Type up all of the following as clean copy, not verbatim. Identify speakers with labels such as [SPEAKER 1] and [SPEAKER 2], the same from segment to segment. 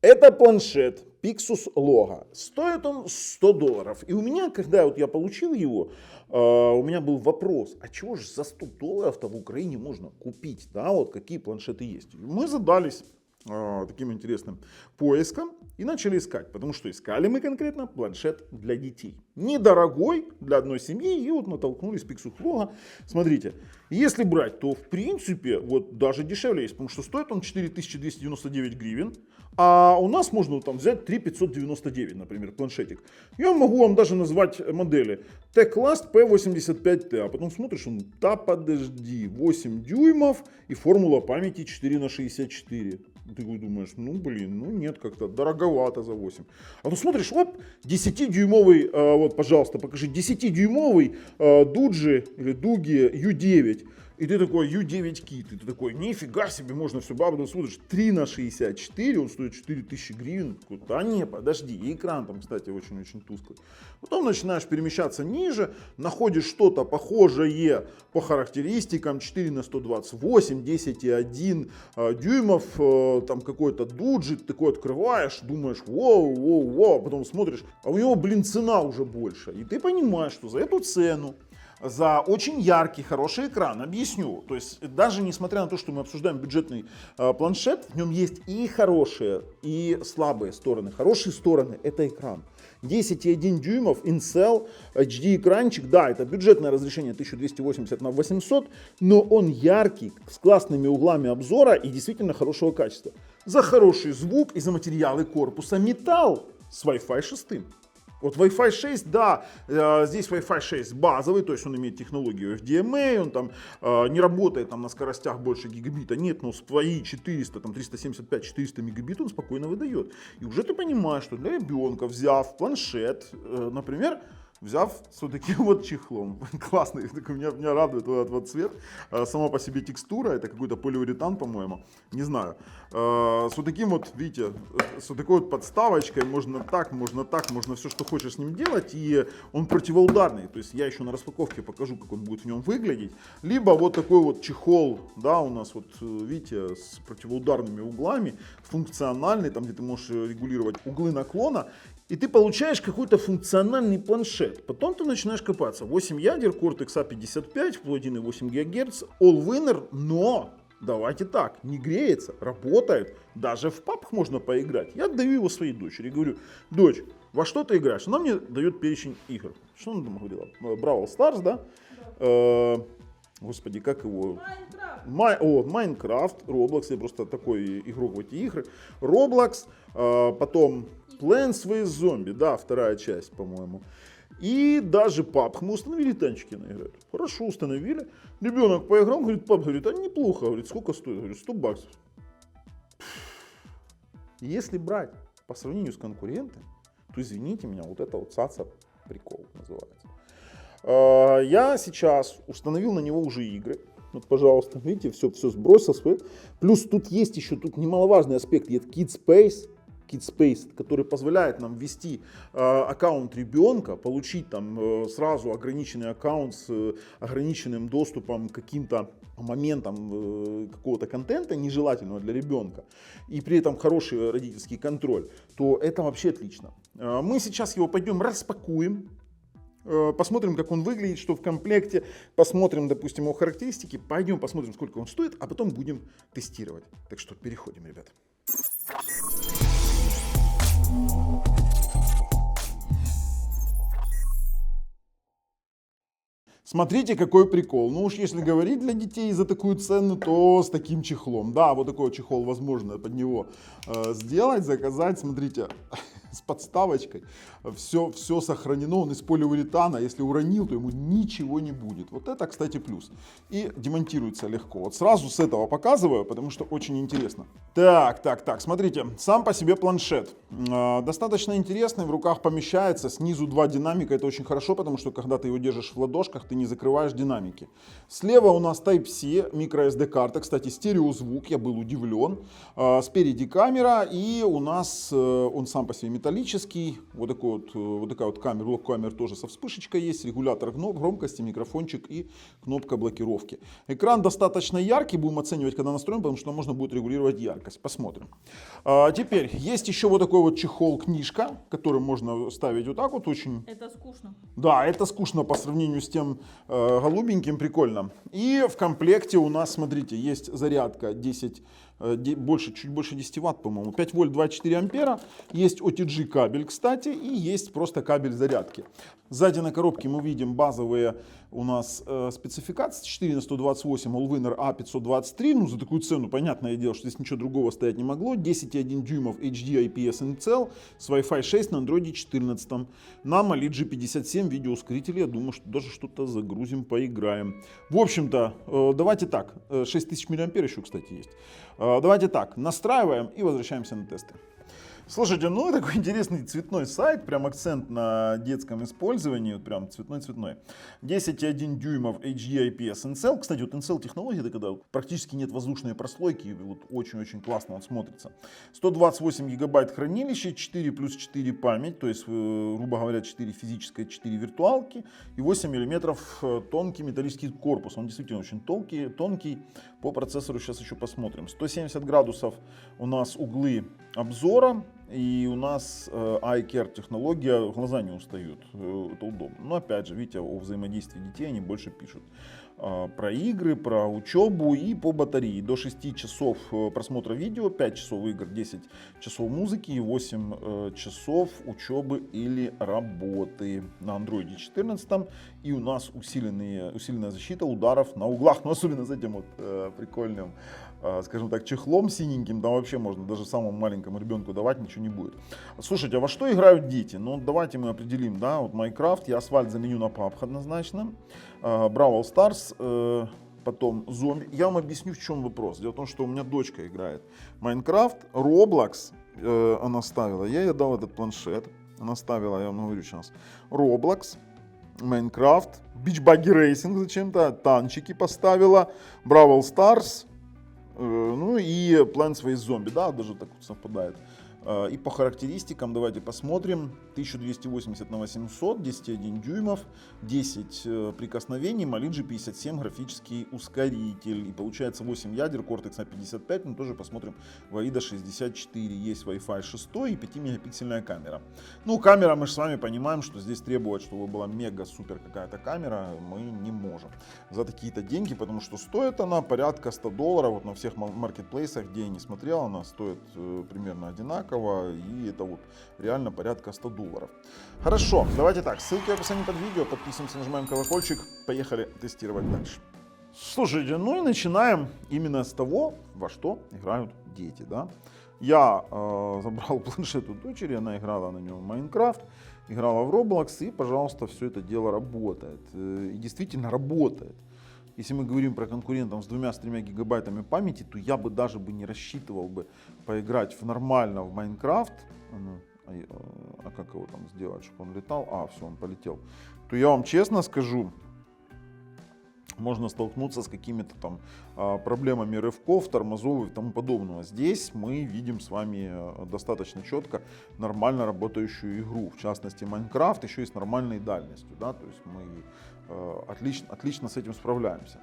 [SPEAKER 1] Это планшет Pixus Logo. Стоит он $100. И у меня, когда вот я получил его, у меня был вопрос, а чего же за $100-то в Украине можно купить? Да, вот какие планшеты есть. Мы задались таким интересным поиском и начали искать. Потому что искали мы конкретно планшет для детей. Недорогой для одной семьи. И вот натолкнулись Pixus Logo. Смотрите, если брать, то в принципе вот даже дешевле есть. Потому что стоит он 4299 гривен. А у нас можно там взять 3599, например, планшетик. Я могу вам даже назвать модели. Teclast P85T. А потом смотришь, он, да подожди, 8 дюймов и формула памяти 4х64. Ты думаешь, ну блин, ну нет, как-то дороговато за 8. А то смотришь, оп, 10-дюймовый, вот пожалуйста, покажи, 10-дюймовый Дуджи или Дуги U9. И ты такой, U9 Kit, и ты такой, нифига себе, можно все, потом смотришь, 3х64, он стоит 4000 гривен. Да не, подожди, и экран там, кстати, очень-очень тусклый. Потом начинаешь перемещаться ниже, находишь что-то похожее по характеристикам, 4х128, 10,1 дюймов, там какой-то Дуджи, ты такой открываешь, думаешь, воу, потом смотришь, а у него, блин, цена уже больше. И ты понимаешь, что за эту цену, за очень яркий, хороший экран. Объясню. То есть даже несмотря на то, что мы обсуждаем бюджетный планшет, в нем есть и хорошие, и слабые стороны. Хорошие стороны — это экран. 10,1 дюймов, Incel, HD экранчик, да, это бюджетное разрешение 1280 на 800, но он яркий, с классными углами обзора и действительно хорошего качества. За хороший звук и за материалы корпуса металл с Wi-Fi 6. Вот Wi-Fi 6, да, здесь Wi-Fi 6 базовый, то есть он имеет технологию FDMA, он там не работает там на скоростях больше гигабита, нет, но свои 400, там 375-400 мегабит он спокойно выдает. И уже ты понимаешь, что для ребенка, взяв планшет, например, взяв с вот таким вот чехлом, классный, меня радует вот этот вот цвет, сама по себе текстура, это какой-то полиуретан, по-моему, не знаю, с вот таким вот, видите, с вот такой вот подставочкой, можно все, что хочешь с ним делать, и он противоударный, то есть я еще на распаковке покажу, как он будет в нем выглядеть, либо вот такой вот чехол, да, у нас вот, видите, с противоударными углами, функциональный, там, где ты можешь регулировать углы наклона, и ты получаешь какой-то функциональный планшет. Потом ты начинаешь копаться. 8 ядер, Cortex A55, 1,8 ГГц, All-Winner, но давайте так, не греется, работает. Даже в PUBG можно поиграть. Я отдаю его своей дочери и говорю, дочь, во что ты играешь? Она мне дает перечень игр. Что она там говорила? Brawl Stars, да? Господи, как его? Майнкрафт, Roblox, я просто такой игрок в эти игры. Roblox, потом Plants vs. Zombie, да, вторая часть, по-моему. И даже PUBG мы установили, танчики она играет. Хорошо установили. Ребенок поиграл, говорит, пап, говорит, а неплохо, говорит, сколько стоит? Говорит, $100. Если брать по сравнению с конкурентами, то извините меня, вот это вот цаца прикол называется. Я сейчас установил на него уже игры. Вот, пожалуйста, видите, все сбросил. Плюс тут есть еще немаловажный аспект, есть KidSpace, который позволяет нам ввести аккаунт ребенка, получить там сразу ограниченный аккаунт с ограниченным доступом к каким-то моментам какого-то контента нежелательного для ребенка, и при этом хороший родительский контроль, то это вообще отлично. Мы сейчас его пойдем распакуем. Посмотрим, как он выглядит, что в комплекте, посмотрим, допустим, его характеристики, пойдем посмотрим, сколько он стоит, а потом будем тестировать. Так что переходим, ребят. Смотрите, какой прикол. Ну уж если говорить для детей за такую цену, то с таким чехлом. Да, вот такой чехол возможно под него сделать, заказать. Смотрите, с подставочкой. Все сохранено, он из полиуретана. Если уронил, то ему ничего не будет. Вот это, кстати, плюс. И демонтируется легко. Вот сразу с этого показываю, потому что очень интересно. Так, смотрите, сам по себе планшет. Достаточно интересный, в руках помещается. Снизу два динамика, это очень хорошо, потому что когда ты его держишь в ладошках, ты не закрываешь динамики. Слева у нас Type-C, microSD карта, кстати, стереозвук, я был удивлен. Спереди камера, и у нас он сам по себе металлический, вот такая вот камера, блок камер тоже со вспышечкой есть, регулятор громкости, микрофончик и кнопка блокировки. Экран достаточно яркий, будем оценивать, когда настроим, потому что можно будет регулировать яркость. Посмотрим. Теперь есть еще вот такой вот чехол-книжка, который можно ставить вот так вот очень.
[SPEAKER 2] Это скучно.
[SPEAKER 1] Да, это скучно по сравнению с тем голубеньким, прикольно. И в комплекте у нас, смотрите, есть зарядка 10, чуть больше 10 ватт, по-моему, 5 вольт 2,4 ампера. Есть OTG кабель, кстати, и есть просто кабель зарядки. Сзади на коробке мы видим базовые у нас спецификации 4 на 128 Allwinner A523. Ну, за такую цену, понятное дело, что здесь ничего другого стоять не могло. 10,1 дюймов HD IPS NCL с Wi-Fi 6 на Android 14. На Mali G57 видеоускорители. Я думаю, что даже что-то загрузим, поиграем. В общем-то, давайте так. 6000 мАh еще, кстати, есть. Давайте так, настраиваем и возвращаемся на тесты. Слушайте, ну такой интересный цветной сайт, прям акцент на детском использовании, вот прям цветной-цветной. 10,1 дюймов HD IPS NCL. Кстати, вот NCL технология, это когда практически нет воздушной прослойки, и вот очень-очень классно он смотрится. 128 гигабайт хранилища, 4 плюс 4 память, то есть, грубо говоря, 4 физическая, 4 виртуалки и 8 миллиметров тонкий металлический корпус. Он действительно очень тонкий. По процессору сейчас еще посмотрим. 170 градусов у нас углы обзора. И у нас iCare технология, глаза не устают, это удобно. Но опять же, видите, о взаимодействии детей они больше пишут. Про игры, про учебу и по батарее. До 6 часов просмотра видео, 5 часов игр, 10 часов музыки и 8 часов учебы или работы на Android 14. И у нас усиленная защита ударов на углах, но особенно с этим вот прикольным, скажем так, чехлом синеньким, там вообще можно даже самому маленькому ребенку давать, ничего не будет. Слушайте, а во что играют дети? Ну давайте мы определим, да, вот Minecraft, я асфальт заменю на PUBG однозначно, Brawl Stars, потом зомби. Я вам объясню, в чем вопрос. Дело в том, что у меня дочка играет Minecraft, Roblox, она ставила, я ей дал этот планшет, она ставила, я вам говорю сейчас, Roblox, Minecraft, Beach Buggy Racing зачем-то, танчики поставила, Brawl Stars, ну и Plants vs Zombie, да, даже так вот совпадает. И по характеристикам давайте посмотрим. 1280 на 800, 10,1 дюймов, 10 прикосновений, Mali G57 графический ускоритель. И получается 8 ядер, Cortex A55, но тоже посмотрим Vaida 64. Есть Wi-Fi 6 и 5-мегапиксельная камера. Ну, камера, мы же с вами понимаем, что здесь требовать, чтобы была мега-супер какая-то камера, мы не можем. За такие-то деньги, потому что стоит она порядка $100. Вот на всех маркетплейсах, где я не смотрел, она стоит примерно одинаково. И это вот реально порядка $100. Хорошо, давайте так, ссылки в описании под видео, подписываемся, нажимаем колокольчик, поехали тестировать дальше. Слушайте, ну и начинаем именно с того, во что играют дети, да. Я забрал планшет у дочери, она играла на нем в Minecraft, играла в Roblox, и, пожалуйста, все это дело работает. И действительно работает. Если мы говорим про конкурентов с 2-3 гигабайтами памяти, то я бы даже не рассчитывал бы поиграть нормально в Майнкрафт. А как его там сделать, чтобы он летал? Все, он полетел. То я вам честно скажу, можно столкнуться с какими-то там проблемами рывков, тормозов и тому подобного. Здесь мы видим с вами достаточно четко нормально работающую игру. В частности, Майнкрафт еще и с нормальной дальностью. Да? То есть мы отлично с этим справляемся.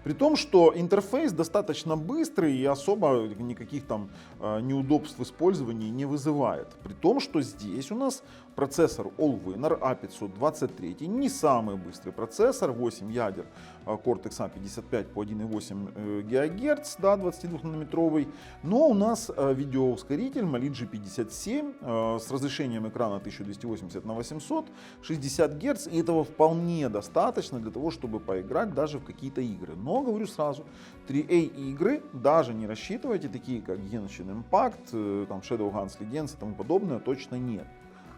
[SPEAKER 1] При том, что интерфейс достаточно быстрый и особо никаких там неудобств в использовании не вызывает. При том, что здесь у нас процессор Allwinner A523, не самый быстрый процессор, 8 ядер Cortex A55 по 1,8 ГГц, да, 22-нанометровый. Но у нас видеоускоритель Mali G57 с разрешением экрана 1280 на 800, 60 Гц. И этого вполне достаточно для того, чтобы поиграть даже в какие-то игры. Но говорю сразу, AAA игры даже не рассчитывайте, такие как Genshin Impact, там Shadowlands Legends и тому подобное, точно нет.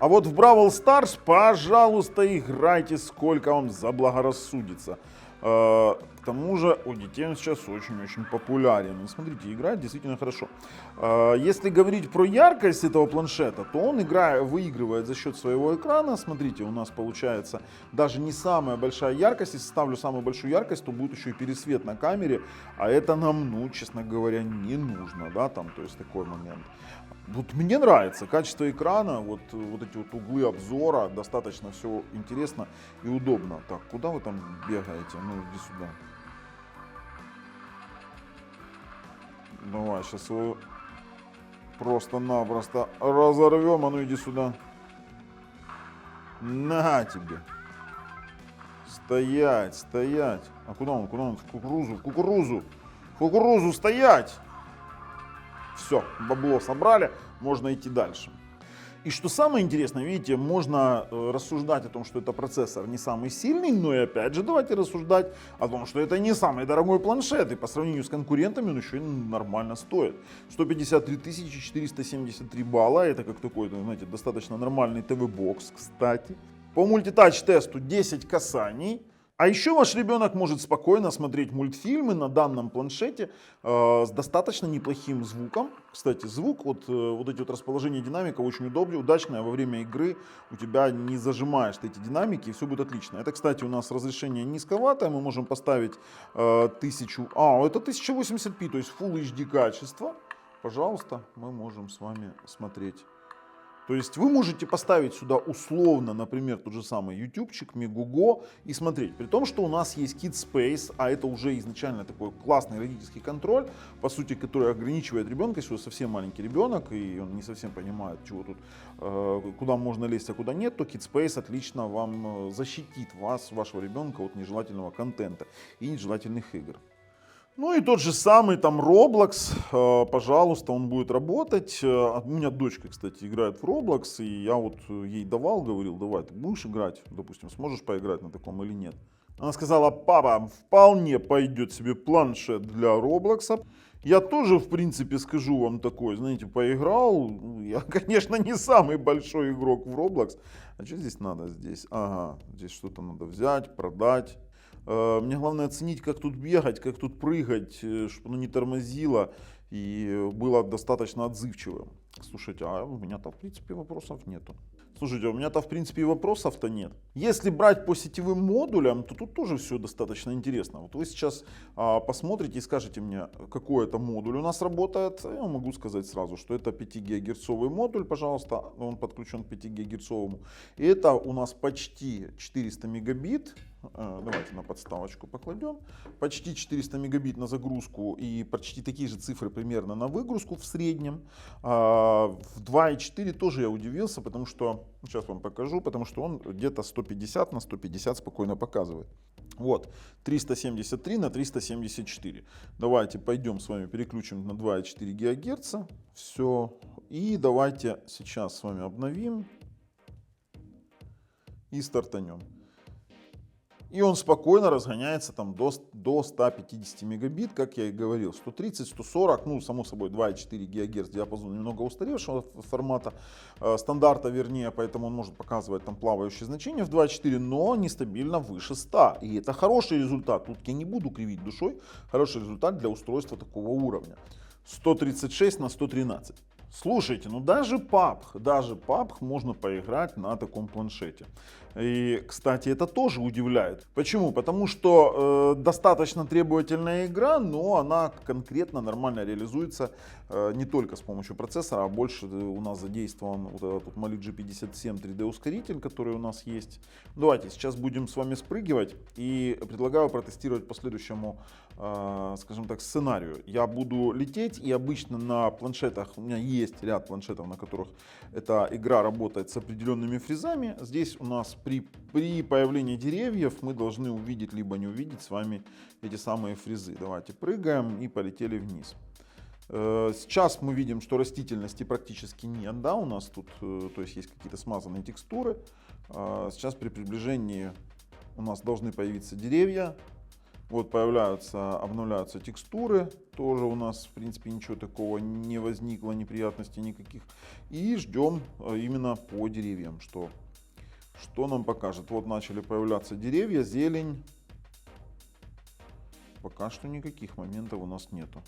[SPEAKER 1] А вот в Brawl Stars, пожалуйста, играйте сколько вам заблагорассудится. К тому же у детей он сейчас очень-очень популярен. И смотрите, играет действительно хорошо. Если говорить про яркость этого планшета, то он выигрывает за счет своего экрана. Смотрите, у нас получается даже не самая большая яркость. Если ставлю самую большую яркость, то будет еще и пересвет на камере. А это нам, ну, честно говоря, не нужно. Да, там, то есть такой момент. Вот мне нравится качество экрана, вот эти вот углы обзора, достаточно все интересно и удобно. Так, куда вы там бегаете? Ну, иди сюда. Давай, сейчас его просто-напросто разорвем, а ну иди сюда. На тебе. Стоять, стоять. А куда он? Куда он? Кукурузу стоять. Все, бабло собрали, можно идти дальше. И что самое интересное, видите, можно рассуждать о том, что это процессор не самый сильный, но и опять же давайте рассуждать о том, что это не самый дорогой планшет, и по сравнению с конкурентами он еще и нормально стоит. 153 473 балла, это как такой, знаете, достаточно нормальный ТВ-бокс, кстати. По мультитач-тесту 10 касаний. А еще ваш ребенок может спокойно смотреть мультфильмы на данном планшете с достаточно неплохим звуком. Кстати, звук, вот эти вот расположения динамика очень удачное. Во время игры у тебя не зажимаешь эти динамики, и все будет отлично. Это, кстати, у нас разрешение низковатое. Мы можем поставить 1000... это 1080p, то есть Full HD качество. Пожалуйста, мы можем с вами смотреть. То есть вы можете поставить сюда условно, например, тот же самый ютубчик, Мегуго и смотреть. При том, что у нас есть Kids Space, а это уже изначально такой классный родительский контроль, по сути, который ограничивает ребенка, если он совсем маленький ребенок и он не совсем понимает, чего тут, куда можно лезть, а куда нет, то Kids Space отлично вам защитит вас, вашего ребенка от нежелательного контента и нежелательных игр. Ну и тот же самый там Roblox, пожалуйста, он будет работать. У меня дочка, кстати, играет в Roblox, и я вот ей говорил, давай, ты будешь играть, допустим, сможешь поиграть на таком или нет. Она сказала, папа, вполне пойдет себе планшет для Roblox. Я тоже, в принципе, скажу вам такой, знаете, поиграл. Я, конечно, не самый большой игрок в Roblox. А что здесь надо? Ага, здесь что-то надо взять, продать. Мне главное оценить, как тут бегать, как тут прыгать, чтобы оно не тормозило и было достаточно отзывчивым. Слушайте, а у меня-то в принципе вопросов нету. Слушайте, у меня-то в принципе и вопросов-то нет. Если брать по сетевым модулям, то тут тоже все достаточно интересно. Вот вы сейчас посмотрите и скажете мне, какой это модуль у нас работает. Я могу сказать сразу, что это 5 ГГц модуль, пожалуйста, он подключен к 5 ГГц. И это у нас почти 400 мегабит. Давайте на подставочку покладем. Почти 400 мегабит на загрузку и почти такие же цифры примерно на выгрузку в среднем. В 2.4 тоже я удивился, потому что, сейчас вам покажу, потому что он где-то 150 на 150 спокойно показывает. Вот, 373 на 374. Давайте пойдем с вами переключим на 2.4 ГГц. Все. И давайте сейчас с вами обновим и стартанем. И он спокойно разгоняется там до 150 мегабит, как я и говорил, 130, 140, ну, само собой, 2,4 ГГц диапазон немного устаревшего формата, стандарта вернее, поэтому он может показывать там плавающие значения в 2,4, но нестабильно выше 100. И это хороший результат, тут я не буду кривить душой, хороший результат для устройства такого уровня. 136 на 113. Слушайте, ну даже PUBG можно поиграть на таком планшете. И, кстати, это тоже удивляет. Почему? Потому что достаточно требовательная игра, но она конкретно нормально реализуется не только с помощью процессора, а больше у нас задействован вот этот Mali G57 3D ускоритель, который у нас есть. Давайте сейчас будем с вами спрыгивать и предлагаю протестировать по следующему, скажем так, сценарию. Я буду лететь, и обычно на планшетах, у меня есть ряд планшетов, на которых эта игра работает с определенными фрезами. Здесь у нас при появлении деревьев мы должны увидеть, либо не увидеть с вами эти самые фрезы. Давайте прыгаем и полетели вниз. Сейчас мы видим, что растительности практически нет, да, у нас тут, то есть есть какие-то смазанные текстуры. Сейчас при приближении у нас должны появиться деревья. Вот появляются, обновляются текстуры, тоже у нас в принципе ничего такого не возникло, неприятностей никаких. И ждем именно по деревьям, что нам покажет. Вот начали появляться деревья, зелень. Пока что никаких моментов у нас нету.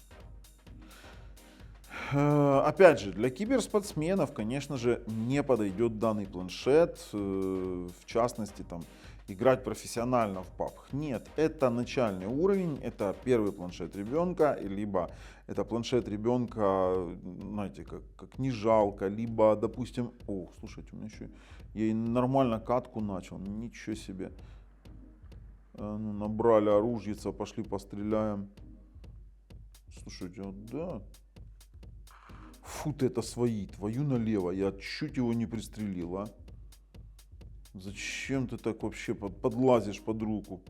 [SPEAKER 1] Опять же, для киберспортсменов, конечно же, не подойдет данный планшет. В частности, там, играть профессионально в PUBG. Нет, это начальный уровень, это первый планшет ребенка, либо это планшет ребенка, знаете, как не жалко, либо, допустим, слушайте, у меня еще, я и нормально катку начал, ничего себе. Ну, набрали оружица, пошли постреляем. Слушайте, вот да. Фу ты, это свои, твою налево, я чуть его не пристрелил, а. Зачем ты так вообще подлазишь под руку?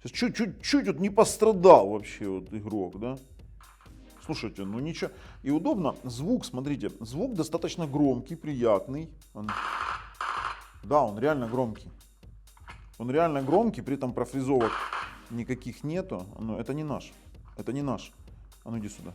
[SPEAKER 1] Сейчас чуть-чуть вот не пострадал вообще вот игрок, да? Слушайте, ну ничего. И удобно. Звук, смотрите, звук достаточно громкий, приятный. Да, он реально громкий. Он реально громкий, при этом профрезовок никаких нету. Но это не наш. Это не наш. А ну иди сюда.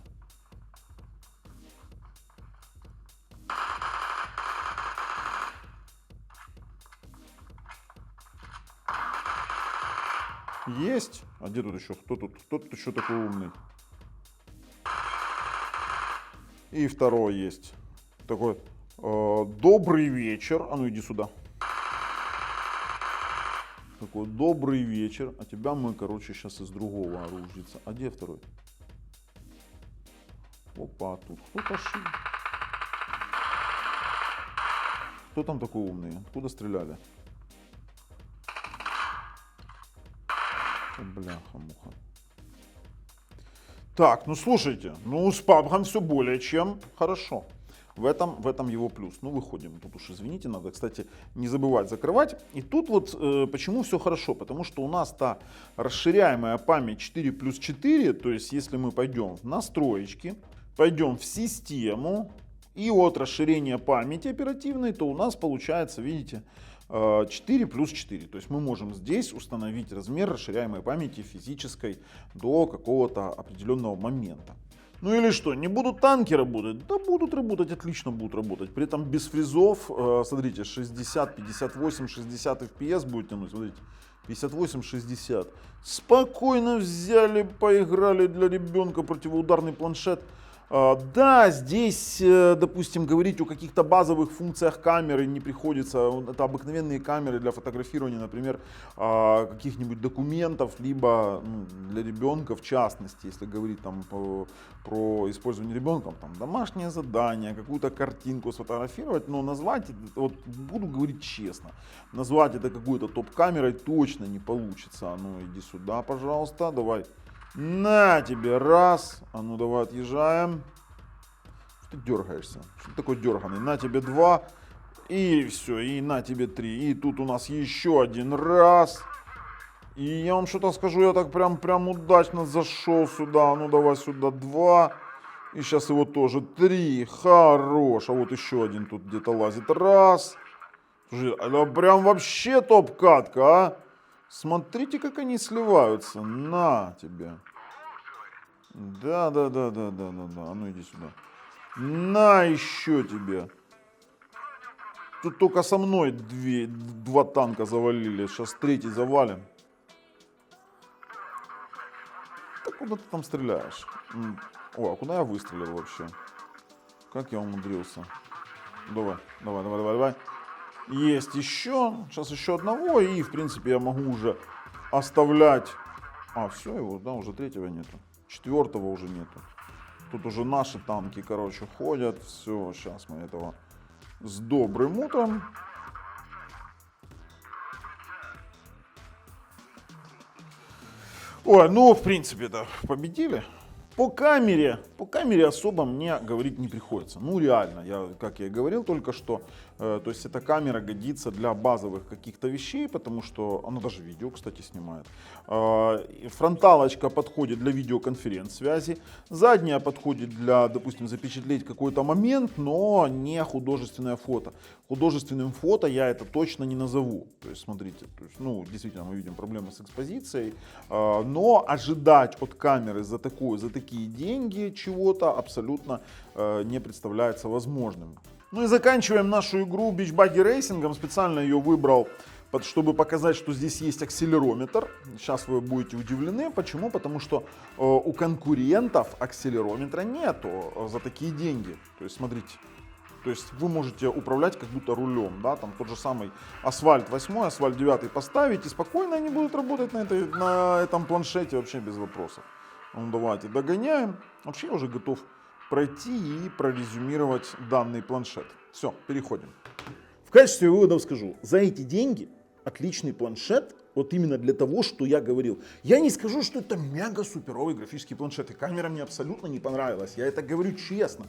[SPEAKER 1] Есть. А где тут еще? Кто тут еще такой умный? И второй есть. Такой добрый вечер. А ну иди сюда. Такой добрый вечер. А тебя мы, короче, сейчас из другого оружица. А где второй? Опа, тут кто-то шил. Кто там такой умный? Откуда стреляли? Бляха-муха. Так, ну слушайте, ну с PUBG все более чем хорошо. В этом его плюс. Ну выходим, тут уж извините, надо, кстати, не забывать закрывать. И тут вот почему все хорошо, потому что у нас та расширяемая память 4+4, то есть если мы пойдем в настроечки, пойдем в систему и от расширения памяти оперативной, то у нас получается, видите, 4+4. То есть мы можем здесь установить размер расширяемой памяти физической до какого-то определенного момента. Ну или что, не будут танки работать? Да будут работать, отлично будут работать. При этом без фризов, смотрите, 60, 58, 60 FPS будет тянуть, смотрите. 58-60. Спокойно взяли, поиграли для ребенка противоударный планшет. Да, здесь, допустим, говорить о каких-то базовых функциях камеры не приходится. Это обыкновенные камеры для фотографирования, например, каких-нибудь документов, либо для ребенка в частности, если говорить там про использование ребенком, там домашнее задание, какую-то картинку сфотографировать, но назвать, вот буду говорить честно, назвать это какой-то топ-камерой точно не получится. А ну иди сюда, пожалуйста, давай. На тебе, раз. А ну давай отъезжаем. Что ты дергаешься? Что ты такой дерганый? На тебе 2. И все, и на тебе 3. И тут у нас еще один раз. И я вам что-то скажу, я так прям удачно зашел сюда. А ну давай сюда 2. И сейчас его тоже 3. Хорош. А вот еще один тут где-то лазит. Раз. Слушай, это прям вообще топ-катка, а? Смотрите, как они сливаются. На тебе. Да. А ну иди сюда. На еще тебе. Тут только со мной 2 танка завалили. Сейчас 3-й завалим. Так куда ты там стреляешь? О, а куда я выстрелил вообще? Как я умудрился? Давай. Есть еще. Сейчас еще одного. И, в принципе, я могу уже оставлять. Все, его, да, уже 3-го нету. 4-го уже нету. Тут уже наши танки, короче, ходят. Все, сейчас мы этого с добрым утром. Ой, ну, в принципе, да, победили. По камере особо мне говорить не приходится. Ну реально, как я и говорил только что, то есть эта камера годится для базовых каких-то вещей, потому что она даже видео, кстати, снимает. Фронталочка подходит для видеоконференц-связи, задняя подходит для, допустим, запечатлеть какой-то момент, но не художественное фото. Художественным фото я это точно не назову. То есть, смотрите, ну, действительно, мы видим проблемы с экспозицией, но ожидать от камеры за такие деньги чего-то абсолютно не представляется возможным. Ну и заканчиваем нашу игру Beach Buggy Racing. Специально ее выбрал, чтобы показать, что здесь есть акселерометр. Сейчас вы будете удивлены. Почему? Потому что у конкурентов акселерометра нету за такие деньги. То есть, смотрите. То есть вы можете управлять как будто рулем, да, там тот же самый асфальт 8, асфальт 9 поставить, и спокойно они будут работать на этом планшете вообще без вопросов. Ну, давайте догоняем. Вообще я уже готов пройти и прорезюмировать данный планшет. Все, переходим. В качестве выводов скажу, за эти деньги отличный планшет, вот именно для того, что я говорил. Я не скажу, что это мега-суперовый графический планшет, и камера мне абсолютно не понравилась, я это говорю честно.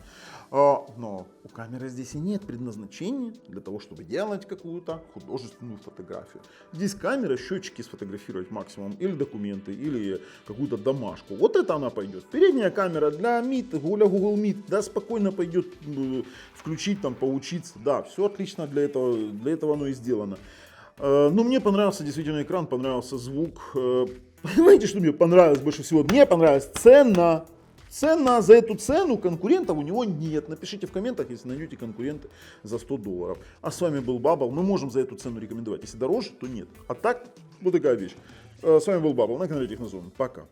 [SPEAKER 1] Но у камеры здесь и нет предназначения для того, чтобы делать какую-то художественную фотографию. Здесь камера, счетчики сфотографировать максимум, или документы, или какую-то домашку. Вот это она пойдет. Передняя камера для Meet, для Google Meet, да, спокойно пойдет включить, там, поучиться. Да, все отлично для этого оно и сделано. Но мне понравился действительно экран, понравился звук. Понимаете, что мне понравилось больше всего? Мне понравилась цена. Цена, за эту цену конкурентов у него нет. Напишите в комментах, если найдете конкуренты за $100. А с вами был Бабл. Мы можем за эту цену рекомендовать. Если дороже, то нет. А так, вот такая вещь. С вами был Бабл на канале Технозон. Пока.